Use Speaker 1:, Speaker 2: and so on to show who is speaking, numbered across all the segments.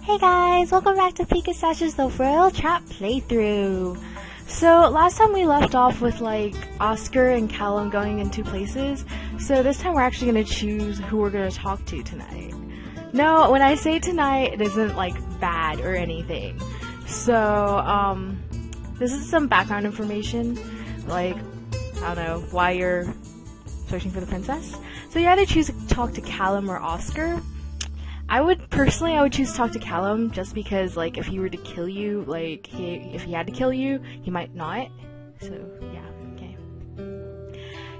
Speaker 1: Hey guys, welcome back to Pikastache's The Royal Trap playthrough. So last time we left off with Oscar and Callum going in two places, so this time we're actually going to choose who we're going to talk to tonight. No, when I say tonight, it isn't bad or anything. So, this is some background information, I don't know, why you're searching for the princess. So you either choose to talk to Callum or Oscar. I would choose to talk to Callum just because, if he were to kill you, if he had to kill you, he might not. So, yeah, okay.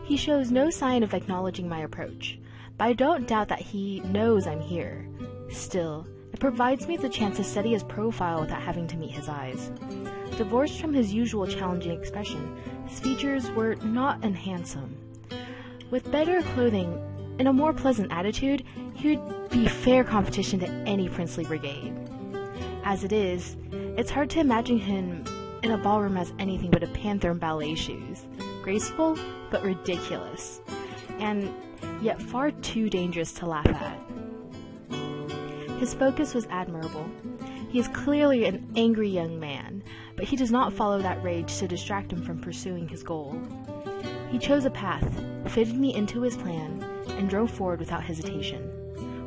Speaker 1: He shows no sign of acknowledging my approach, but I don't doubt that he knows I'm here. Still, it provides me the chance to study his profile without having to meet his eyes. Divorced from his usual challenging expression, his features were not unhandsome. With better clothing and a more pleasant attitude, he would be fair competition to any princely brigade. As it is, it's hard to imagine him in a ballroom as anything but a panther in ballet shoes. Graceful, but ridiculous. And yet far too dangerous to laugh at. His focus was admirable. He is clearly an angry young man, but he does not follow that rage to distract him from pursuing his goal. He chose a path, fitted me into his plan, and drove forward without hesitation.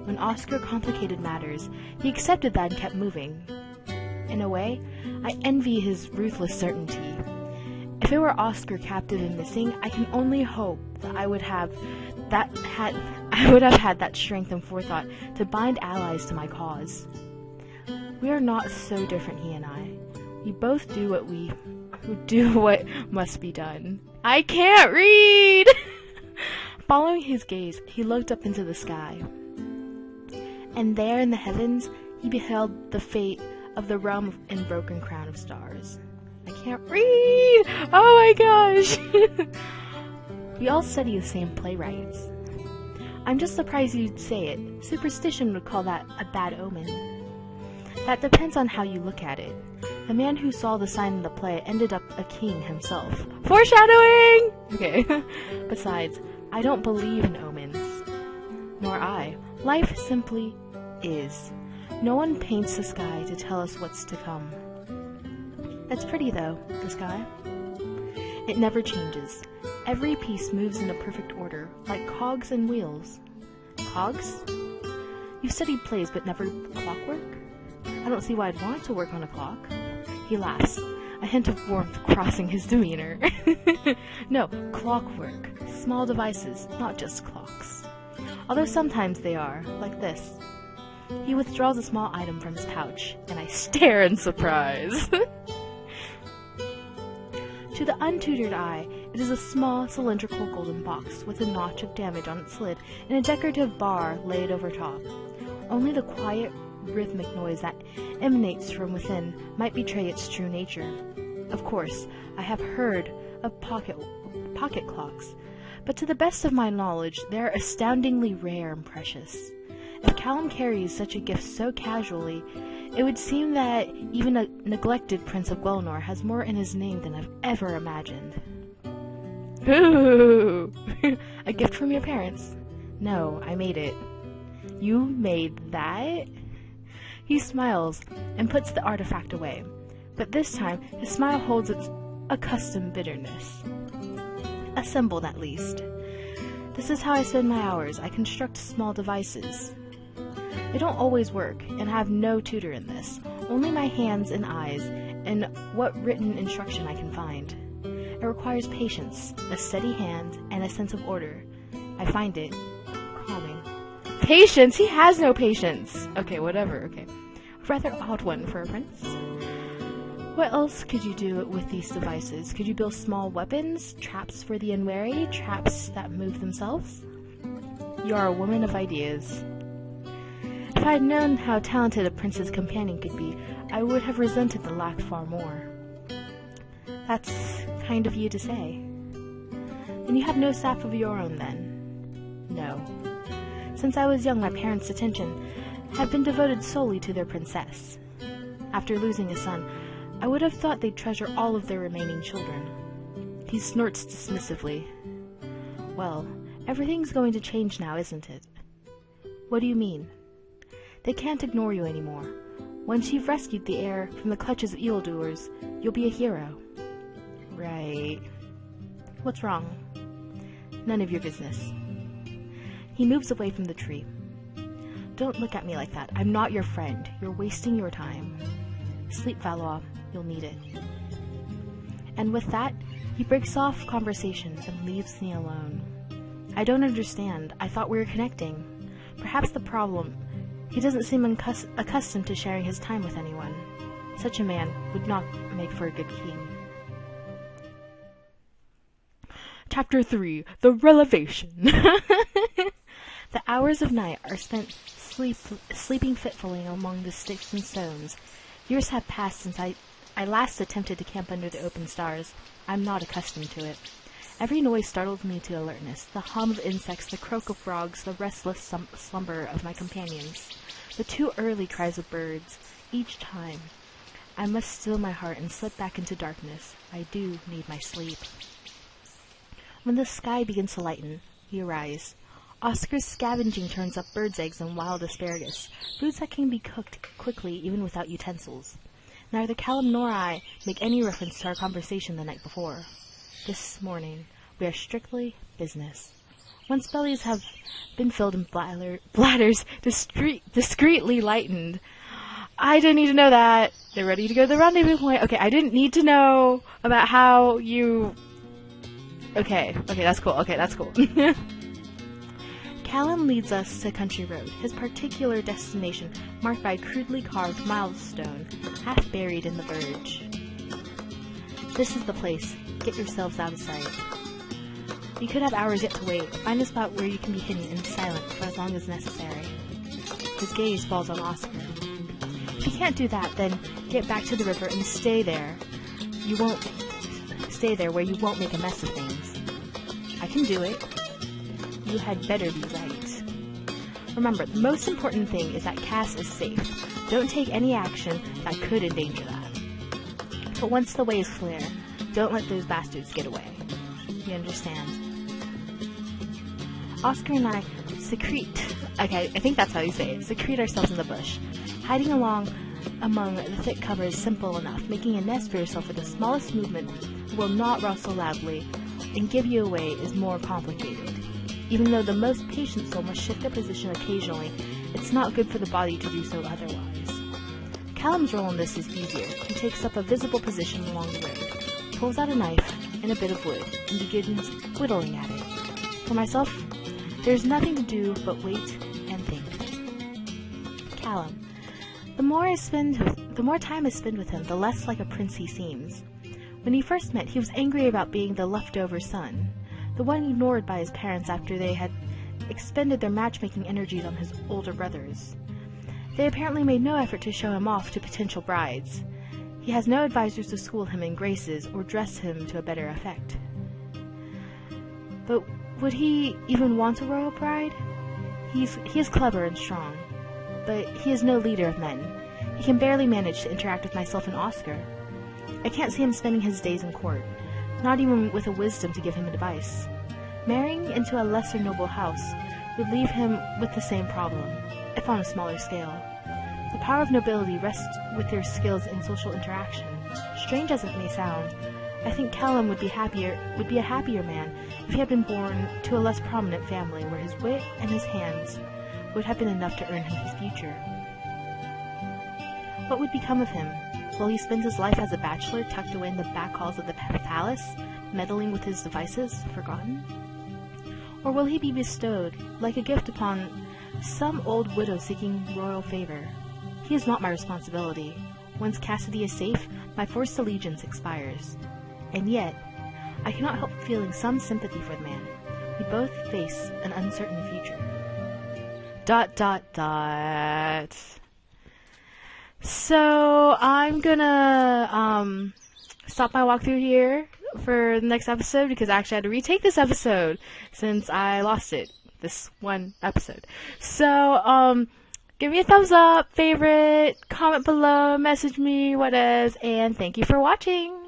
Speaker 1: When Oscar complicated matters, he accepted that and kept moving. In a way, I envy his ruthless certainty. If it were Oscar captive and missing, I can only hope that I would have had that strength and forethought to bind allies to my cause. We are not so different, he and I. We both do what must be done. I can't read! Following his gaze, he looked up into the sky. And there in the heavens, he beheld the fate of the realm and broken crown of stars. I can't read! Oh my gosh! We all study the same playwrights. I'm just surprised you'd say it. Superstition would call that a bad omen. That depends on how you look at it. The man who saw the sign in the play ended up a king himself. Foreshadowing! Okay. Besides, I don't believe in omens. Nor I. Life simply is. No one paints the sky to tell us what's to come. That's pretty though, the sky. It never changes. Every piece moves in a perfect order, like cogs and wheels. Cogs? You've studied plays but never clockwork? I don't see why I'd want to work on a clock. He laughs, a hint of warmth crossing his demeanor. No, clockwork. Small devices, not just clocks. Although sometimes they are, like this. He withdraws a small item from his pouch, and I stare in surprise. To the untutored eye, it is a small, cylindrical golden box with a notch of damage on its lid and a decorative bar laid over top. Only the quiet, rhythmic noise that emanates from within might betray its true nature. Of course, I have heard of pocket clocks, but to the best of my knowledge, they are astoundingly rare and precious. If Callum carries such a gift so casually, it would seem that even a neglected Prince of Guelnor has more in his name than I've ever imagined. Ooh! A gift from your parents? No, I made it. You made that? He smiles and puts the artifact away, but this time his smile holds its accustomed bitterness. Assembled, at least. This is how I spend my hours. I construct small devices. They don't always work, and I have no tutor in this, only my hands and eyes, and what written instruction I can find. It requires patience, a steady hand, and a sense of order. I find it calming. Patience? He has no patience! Okay, whatever, okay. A rather odd one for a prince. What else could you do with these devices? Could you build small weapons? Traps for the unwary? Traps that move themselves? You are a woman of ideas. If I had known how talented a prince's companion could be, I would have resented the lack far more. That's kind of you to say. And you have no staff of your own, then? No. Since I was young, my parents' attention had been devoted solely to their princess. After losing a son, I would have thought they'd treasure all of their remaining children. He snorts dismissively. Well, everything's going to change now, isn't it? What do you mean? They can't ignore you anymore. Once you've rescued the heir from the clutches of evildoers, you'll be a hero. Right. What's wrong? None of your business. He moves away from the tree. Don't look at me like that. I'm not your friend. You're wasting your time. Sleep, Valois. You'll need it. And with that, he breaks off conversation and leaves me alone. I don't understand. I thought we were connecting. Perhaps the problem, he doesn't seem accustomed to sharing his time with anyone. Such a man would not make for a good king. Chapter 3. The Revelation. The hours of night are spent sleeping fitfully among the sticks and stones. Years have passed since I last attempted to camp under the open stars. I'm not accustomed to it. Every noise startles me to alertness, the hum of insects, the croak of frogs, the restless slumber of my companions, the too early cries of birds. Each time, I must still my heart and slip back into darkness. I do need my sleep. When the sky begins to lighten, we arise. Oscar's scavenging turns up birds' eggs and wild asparagus, foods that can be cooked quickly even without utensils. Neither Callum nor I make any reference to our conversation the night before. This morning, we are strictly business. Once bellies have been filled and bladders discreetly lightened. I didn't need to know that. They're ready to go to the rendezvous point. Okay, I didn't need to know about how you... Okay, that's cool. Callum leads us to Country Road, his particular destination marked by a crudely carved milestone, half buried in the verge. This is the place. Get yourselves out of sight. You could have hours yet to wait. Find a spot where you can be hidden and silent for as long as necessary. His gaze falls on Oscar. If you can't do that, then get back to the river and stay there. Stay there where you won't make a mess of things. I can do it. You had better be right. Remember, the most important thing is that Cass is safe. Don't take any action that could endanger that. But once the way is clear, don't let those bastards get away. You understand? Oscar and I secrete ourselves in the bush. Hiding among the thick cover is simple enough. Making a nest for yourself with the smallest movement will not rustle loudly and give you away is more complicated. Even though the most patient soul must shift their position occasionally, it's not good for the body to do so otherwise. Callum's role in this is easier. He takes up a visible position along the road, pulls out a knife and a bit of wood, and begins whittling at it. For myself, there's nothing to do but wait and think. Callum. The more time I spend with him, the less like a prince he seems. When he first met, he was angry about being the leftover son, the one ignored by his parents after they had expended their matchmaking energies on his older brothers. They apparently made no effort to show him off to potential brides. He has no advisors to school him in graces or dress him to a better effect. But would he even want a royal bride? He is clever and strong, but he is no leader of men. He can barely manage to interact with myself and Oscar. I can't see him spending his days in court, not even with a wisdom to give him advice. Marrying into a lesser noble house would leave him with the same problem, if on a smaller scale. The power of nobility rests with their skills in social interaction. Strange as it may sound, I think Callum would be a happier man if he had been born to a less prominent family where his wit and his hands would have been enough to earn him his future. What would become of him? Will he spend his life as a bachelor tucked away in the back halls of the palace, meddling with his devices, forgotten? Or will he be bestowed, like a gift upon some old widow seeking royal favor? He is not my responsibility. Once Cassidy is safe, my forced allegiance expires. And yet, I cannot help feeling some sympathy for the man. We both face an uncertain future. ... So, I'm gonna, stop my walkthrough here for the next episode, because I actually had to retake this episode since I lost it. This one episode. So, give me a thumbs up, favorite, comment below, message me, whatevs, and thank you for watching!